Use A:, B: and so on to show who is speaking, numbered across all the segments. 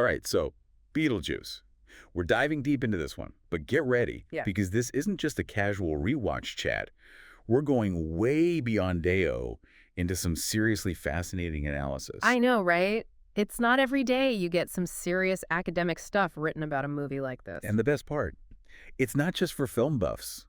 A: All right, so Beetlejuice. We're diving deep into this one, but get ready,
B: Yeah.
A: because this isn't just a casual rewatch chat. We're going way beyond Deo into some seriously fascinating analysis.
B: I know, right? It's not every day you get some serious academic stuff written about a movie like this.
A: And the best part, it's not just for film buffs.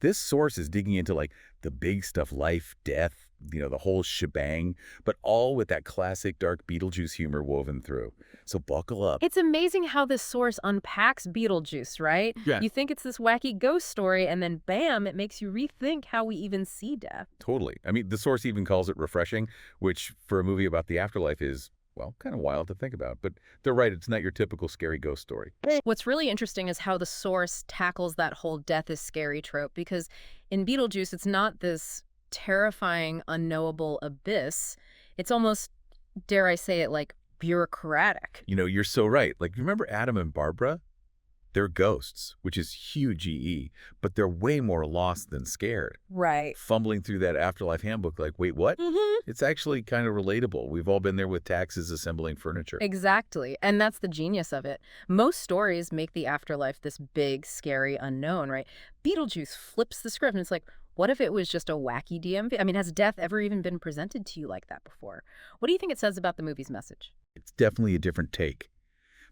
A: This source is digging into like the big stuff, life, death, the whole shebang, but all with that classic dark Beetlejuice humor woven through. So buckle up.
B: It's amazing how this source unpacks Beetlejuice, right?
A: Yeah.
B: You think it's this wacky ghost story, and then bam, it makes you rethink how we even see death.
A: Totally. I mean, the source even calls it refreshing, which for a movie about the afterlife is, well, kind of wild to think about. But they're right, it's not your typical scary ghost story.
B: What's really interesting is how the source tackles that whole death is scary trope, because in Beetlejuice, it's not this terrifying, unknowable abyss. It's almost, dare I say it, like bureaucratic.
A: You're so right. Like, remember Adam and Barbara? They're ghosts, which is huge EE, but they're way more lost than scared.
B: Right.
A: Fumbling through that afterlife handbook like, wait, what?
B: Mm-hmm.
A: It's actually kind of relatable. We've all been there with taxes assembling furniture.
B: Exactly. And that's the genius of it. Most stories make the afterlife this big, scary unknown, right? Beetlejuice flips the script and it's like, what if it was just a wacky DMV? I mean, has death ever even been presented to you like that before? What do you think it says about the movie's message?
A: It's definitely a different take.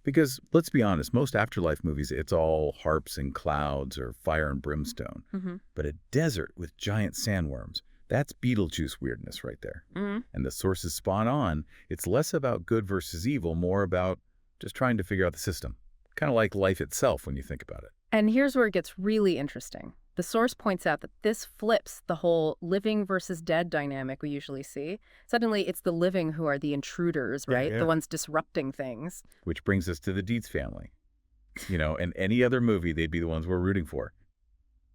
A: Because, let's be honest, most afterlife movies, it's all harps and clouds or fire and brimstone.
B: Mm-hmm.
A: But a desert with giant sandworms, that's Beetlejuice weirdness right there.
B: Mm-hmm.
A: And the source is spot on. It's less about good versus evil, more about just trying to figure out the system. Kind of like life itself when you think about it.
B: And here's where it gets really interesting. The source points out that this flips the whole living versus dead dynamic we usually see. Suddenly, it's the living who are the intruders, right?
A: Yeah.
B: The ones disrupting things.
A: Which brings us to the Dietz family. In any other movie, they'd be the ones we're rooting for.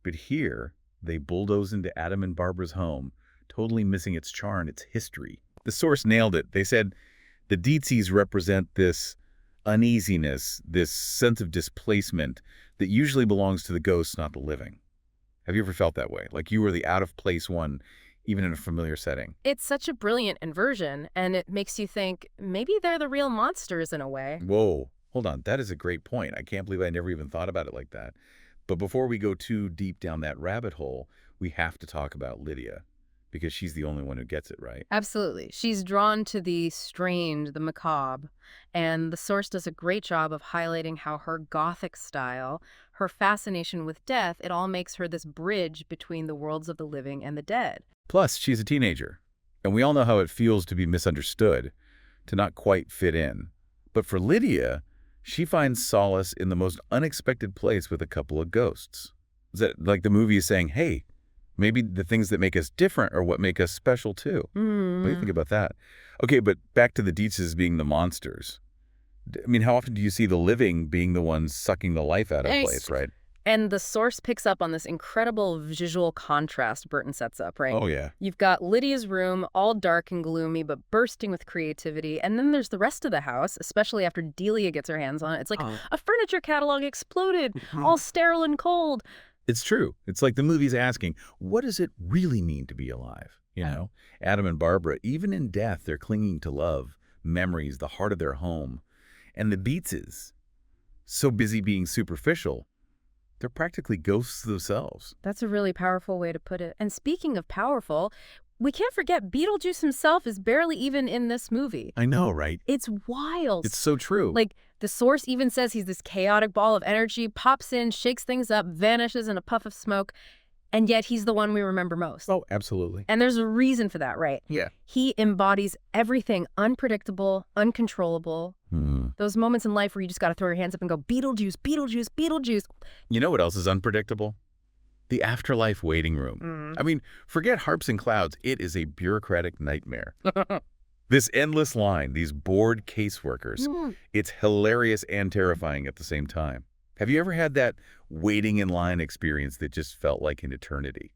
A: But here, they bulldoze into Adam and Barbara's home, totally missing its charm, its history. The source nailed it. They said the Dietzes represent this uneasiness, this sense of displacement that usually belongs to the ghosts, not the living. Have you ever felt that way? Like you were the out-of-place one, even in a familiar setting?
B: It's such a brilliant inversion, and it makes you think maybe they're the real monsters in a way.
A: Whoa, hold on. That is a great point. I can't believe I never even thought about it like that. But before we go too deep down that rabbit hole, we have to talk about Lydia, because she's the only one who gets it, right?
B: Absolutely. She's drawn to the strange, the macabre, and the source does a great job of highlighting how her gothic style, her fascination with death, it all makes her this bridge between the worlds of the living and the dead.
A: Plus, she's a teenager, and we all know how it feels to be misunderstood, to not quite fit in. But for Lydia, she finds solace in the most unexpected place with a couple of ghosts. Is that like the movie is saying, hey, maybe the things that make us different are what make us special too? What do you think about that? Okay, but back to the Dietzes being the monsters. I mean, how often do you see the living being the ones sucking the life out of place, right?
B: And the source picks up on this incredible visual contrast Burton sets up, right?
A: Oh, yeah.
B: You've got Lydia's room, all dark and gloomy, but bursting with creativity. And then there's the rest of the house, especially after Delia gets her hands on it. It's like a furniture catalog exploded, all sterile and cold.
A: It's true. It's like the movie's asking, what does it really mean to be alive? Adam and Barbara, even in death, they're clinging to love, memories, the heart of their home. And the Beetlejuices, so busy being superficial, they're practically ghosts themselves.
B: That's a really powerful way to put it. And speaking of powerful, we can't forget Beetlejuice himself is barely even in this movie.
A: I know, right?
B: It's wild.
A: It's so true.
B: Like, the source even says he's this chaotic ball of energy, pops in, shakes things up, vanishes in a puff of smoke, and yet he's the one we remember most.
A: Oh, absolutely.
B: And there's a reason for that, right?
A: Yeah.
B: He embodies everything unpredictable, uncontrollable. Those moments in life where you just got to throw your hands up and go, Beetlejuice, Beetlejuice, Beetlejuice.
A: You know what else is unpredictable? The afterlife waiting room. I mean, forget harps and clouds. It is a bureaucratic nightmare. This endless line, these bored caseworkers, it's hilarious and terrifying at the same time. Have you ever had that waiting in line experience that just felt like an eternity?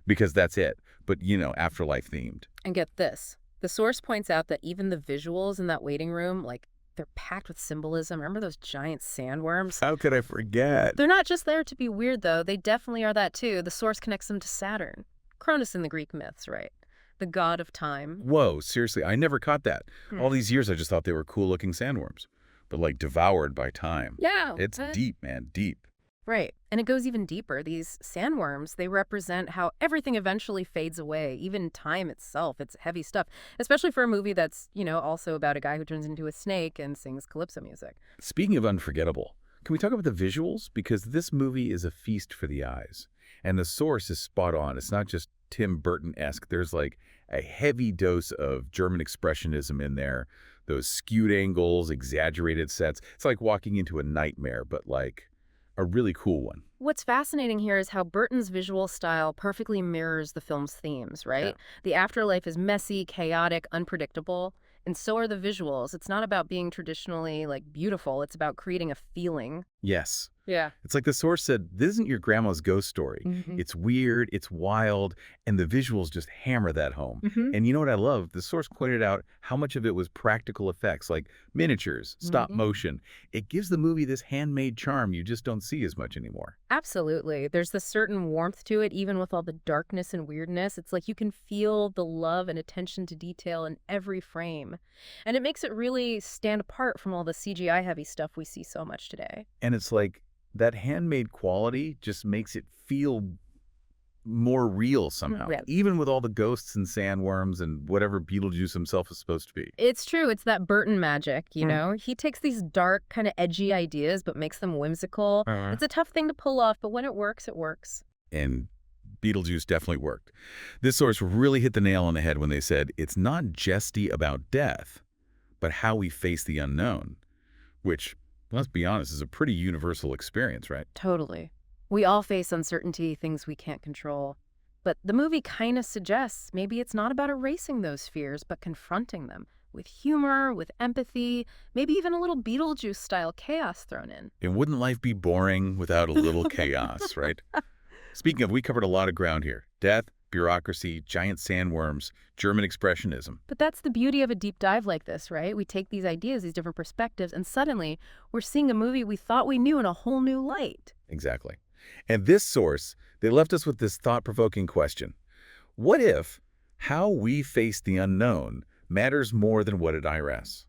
A: Because that's it, but, afterlife themed.
B: And get this. The source points out that even the visuals in that waiting room, like, they're packed with symbolism. Remember those giant sandworms?
A: How could I forget?
B: They're not just there to be weird, though. They definitely are that, too. The source connects them to Saturn. Cronus in the Greek myths, right? The god of time.
A: Whoa, seriously, I never caught that. All these years I just thought they were cool-looking sandworms. but like devoured by time.
B: Yeah.
A: It's deep, man, deep.
B: Right. And it goes even deeper. These sandworms, they represent how everything eventually fades away, even time itself. It's heavy stuff, especially for a movie that's, also about a guy who turns into a snake and sings calypso music.
A: Speaking of unforgettable, can we talk about the visuals? Because this movie is a feast for the eyes. And the source is spot on. It's not just Tim Burton-esque. There's like a heavy dose of German expressionism in there. Those skewed angles, exaggerated sets. It's like walking into a nightmare, but like a really cool one.
B: What's fascinating here is how Burton's visual style perfectly mirrors the film's themes, right?
A: Yeah.
B: The afterlife is messy, chaotic, unpredictable, and so are the visuals. It's not about being traditionally, beautiful. It's about creating a feeling.
A: Yes.
B: Yeah.
A: It's like the source said, this isn't your grandma's ghost story. It's weird, it's wild, and the visuals just hammer that home. And you know what I love? The source pointed out how much of it was practical effects, like miniatures, stop motion. It gives the movie this handmade charm you just don't see as much anymore.
B: Absolutely. There's this certain warmth to it, even with all the darkness and weirdness. It's like you can feel the love and attention to detail in every frame. And it makes it really stand apart from all the CGI-heavy stuff we see so much today.
A: And it's like that handmade quality just makes it feel more real somehow,
B: Yeah.
A: even with all the ghosts and sandworms and whatever Beetlejuice himself is supposed to be.
B: It's true. It's that Burton magic, He takes these dark, kind of edgy ideas, but makes them whimsical. It's a tough thing to pull off, but when it works, it works.
A: And Beetlejuice definitely worked. This source really hit the nail on the head when they said it's not jesty about death, but how we face the unknown, which, let's be honest, is a pretty universal experience, right?
B: Totally. We all face uncertainty, things we can't control. But the movie kind of suggests maybe it's not about erasing those fears, but confronting them with humor, with empathy, maybe even a little Beetlejuice-style chaos thrown in.
A: And wouldn't life be boring without a little chaos, right? Speaking of, we covered a lot of ground here. Death, bureaucracy, giant sandworms, German expressionism.
B: But that's the beauty of a deep dive like this, right? We take these ideas, these different perspectives, and suddenly we're seeing a movie we thought we knew in a whole new light.
A: Exactly. And this source, they left us with this thought-provoking question. What if how we face the unknown matters more than what it IRS?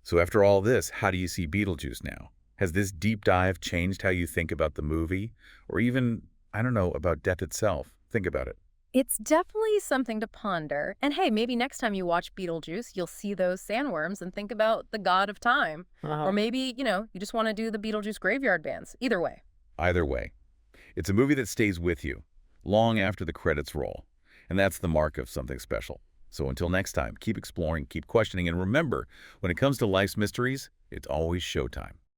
A: So after all this, how do you see Beetlejuice now? Has this deep dive changed how you think about the movie? Or even, I don't know, about death itself? Think about it.
B: It's definitely something to ponder. And hey, maybe next time you watch Beetlejuice, you'll see those sandworms and think about the god of time. Or maybe, you just want to do the Beetlejuice graveyard bands. Either way.
A: Either way. It's a movie that stays with you long after the credits roll. And that's the mark of something special. So until next time, keep exploring, keep questioning, and remember, when it comes to life's mysteries, it's always showtime.